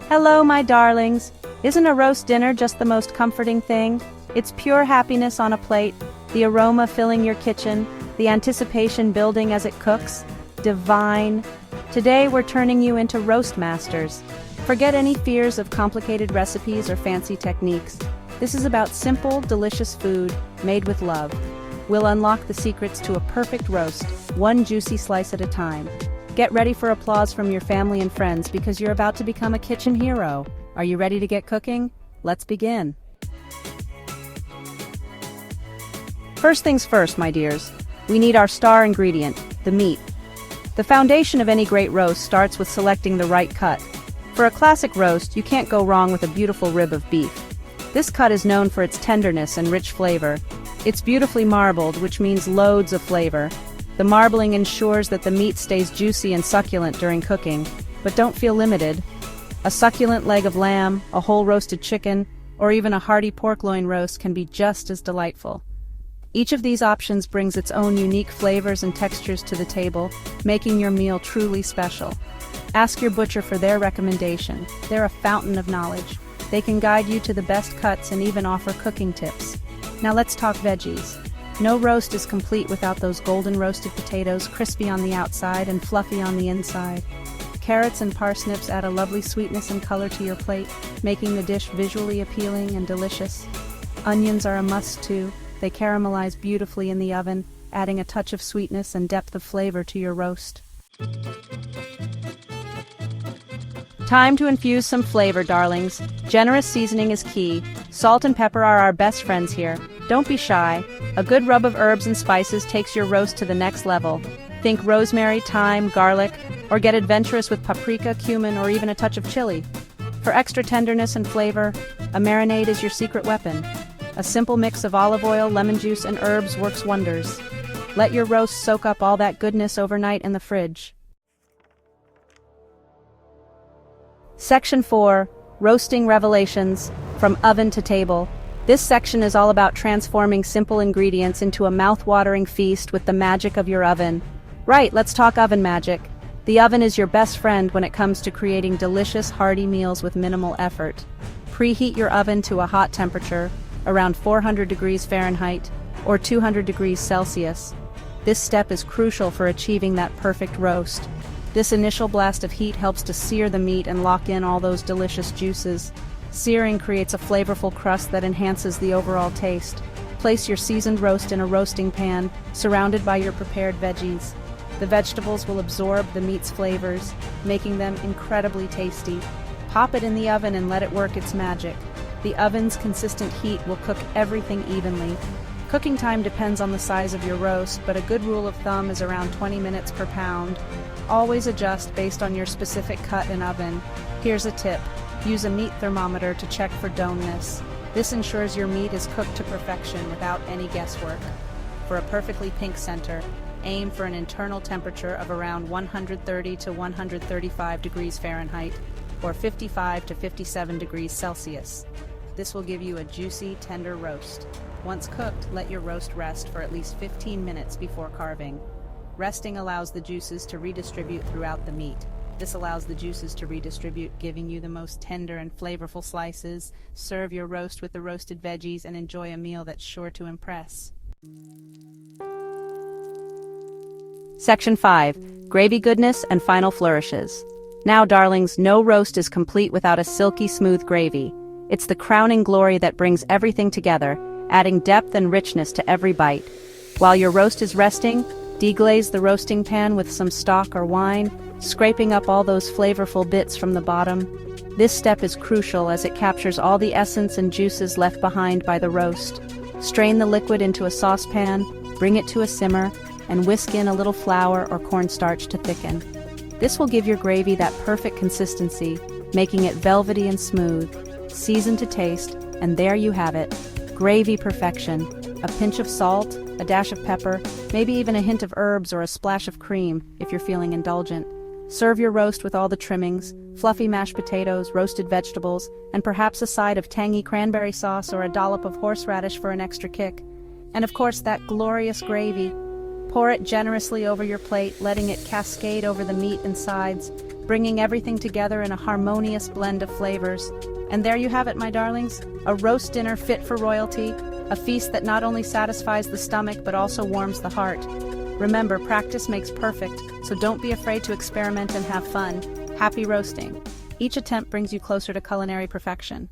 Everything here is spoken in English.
Hello, my darlings. Isn't a roast dinner just the most comforting thing? It's pure happiness on a plate, the aroma filling your kitchen, the anticipation building as it cooks. Divine. Today we're turning you into roast masters. Forget any fears of complicated recipes or fancy techniques. This is about simple, delicious food made with love. We'll unlock the secrets to a perfect roast, one juicy slice at a time. Get ready for applause from your family and friends because you're about to become a kitchen hero. Are you ready to get cooking? Let's begin. First things first, my dears. We need our star ingredient, the meat. The foundation of any great roast starts with selecting the right cut. For a classic roast, you can't go wrong with a beautiful rib of beef. This cut is known for its tenderness and rich flavor. It's beautifully marbled, which means loads of flavor. The marbling ensures that the meat stays juicy and succulent during cooking, but don't feel limited. A succulent leg of lamb, a whole roasted chicken, or even a hearty pork loin roast can be just as delightful. Each of these options brings its own unique flavors and textures to the table, making your meal truly special. Ask your butcher for their recommendation. They're a fountain of knowledge. They can guide you to the best cuts and even offer cooking tips. Now let's talk veggies. No roast is complete without those golden roasted potatoes, crispy on the outside and fluffy on the inside. Carrots and parsnips add a lovely sweetness and color to your plate, making the dish visually appealing and delicious. Onions are a must too. They caramelize beautifully in the oven, adding a touch of sweetness and depth of flavor to your roast. Time to infuse some flavor, darlings. Generous seasoning is key. Salt and pepper are our best friends here. Don't be shy. A good rub of herbs and spices takes your roast to the next level. Think rosemary, thyme, garlic, or get adventurous with paprika, cumin, or even a touch of chili. For extra tenderness and flavor, a marinade is your secret weapon. A simple mix of olive oil, lemon juice, and herbs works wonders. Let your roast soak up all that goodness overnight in the fridge. Section 4. Roasting Revelations, from oven to table. This section is all about transforming simple ingredients into a mouth-watering feast with the magic of your oven. Right, let's talk oven magic. The oven is your best friend when it comes to creating delicious, hearty meals with minimal effort. Preheat your oven to a hot temperature, around 400 degrees Fahrenheit or 200 degrees Celsius. This step is crucial for achieving that perfect roast. This initial blast of heat helps to sear the meat and lock in all those delicious juices. Searing creates a flavorful crust that enhances the overall taste. Place your seasoned roast in a roasting pan, surrounded by your prepared veggies. The vegetables will absorb the meat's flavors, making them incredibly tasty. Pop it in the oven and let it work its magic. The oven's consistent heat will cook everything evenly. Cooking time depends on the size of your roast, but a good rule of thumb is around 20 minutes per pound. Always adjust based on your specific cut and oven. Here's a tip. Use a meat thermometer to check for doneness. This ensures your meat is cooked to perfection without any guesswork. For a perfectly pink center, aim for an internal temperature of around 130 to 135 degrees Fahrenheit or 55 to 57 degrees Celsius. This will give you a juicy, tender roast. Once cooked, let your roast rest for at least 15 minutes before carving. Resting allows the juices to redistribute throughout the meat. This allows the juices to redistribute, giving you the most tender and flavorful slices. Serve your roast with the roasted veggies and enjoy a meal that's sure to impress. Section 5. Gravy goodness and final flourishes. Now, darlings, no roast is complete without a silky smooth gravy. It's the crowning glory that brings everything together, adding depth and richness to every bite. While your roast is resting, deglaze the roasting pan with some stock or wine, scraping up all those flavorful bits from the bottom. This step is crucial as it captures all the essence and juices left behind by the roast. Strain the liquid into a saucepan, bring it to a simmer, and whisk in a little flour or cornstarch to thicken. This will give your gravy that perfect consistency, making it velvety and smooth. Season to taste, and there you have it. Gravy perfection. A pinch of salt, a dash of pepper, maybe even a hint of herbs or a splash of cream if you're feeling indulgent. Serve your roast with all the trimmings, fluffy mashed potatoes, roasted vegetables, and perhaps a side of tangy cranberry sauce or a dollop of horseradish for an extra kick. And of course, that glorious gravy. Pour it generously over your plate, letting it cascade over the meat and sides. bringing everything together in a harmonious blend of flavors. And there you have it, my darlings, a roast dinner fit for royalty, a feast that not only satisfies the stomach but also warms the heart. Remember, practice makes perfect, so don't be afraid to experiment and have fun. Happy roasting! Each attempt brings you closer to culinary perfection.